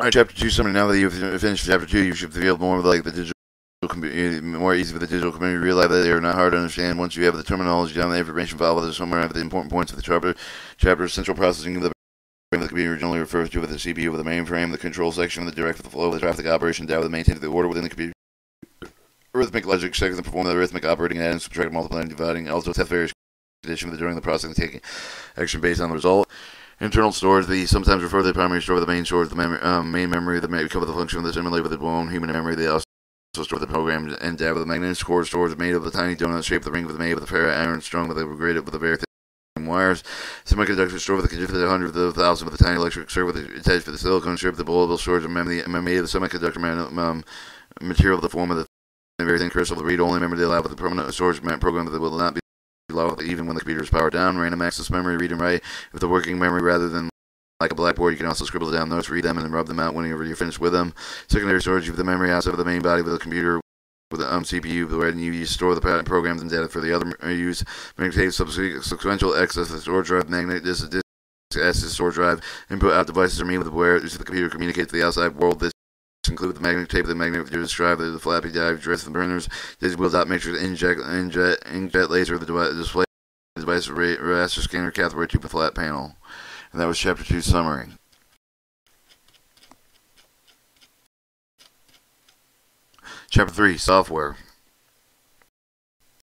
Alright, Chapter 2 summary. Now that you've finished Chapter 2, you should feel more like the digital more easy for the digital community to realize that they are not hard to understand. Once you have the terminology down, the information file with somewhere of the important points of the chapter central processing of the computer generally refers to with the CPU of the mainframe, the control section, the direct flow of the traffic operation data that maintains the order within the computer. Arithmetic logic checks and perform the arithmetic operating adding, subtracting, multiplying, dividing. Also test various conditions during the processing, taking action based on the result. Internal storage, sometimes refer to the primary store of the main storage, the main memory that may cover the function of the simulator with its own human memory. They also store the program and data with the magnetic core storage made of the tiny donut shape of the ring with made with the ferrite iron strung with the graded with the very thin wires. Semiconductor store with the conjunct of the hundred of the thousand with the tiny electric circuit attached for the silicon strip, the bulletable storage of memory made of the semiconductor material of the form of the very thin crystal, the read-only memory they allow with the permanent storage program that will not be allowed even when the computer is powered down. Random access memory, read and write with the working memory rather than like a blackboard. You can also scribble down notes, read them, and then rub them out whenever you're finished with them. Secondary storage of the memory outside of the main body of the computer with the CPU, where you store the programs and data for the other use. Maintain sequential access to the storage drive, magnetic disk access storage drive. Input-out devices are made with where the computer communicates to the outside world. This include the magnetic tape, the magnetic disk drive, the flappy drive, dress, and burners. This wheel dot matrix, inkjet laser, the display device, raster scanner, cathode tube, and flat panel. And that was Chapter 2 summary. Chapter 3 software.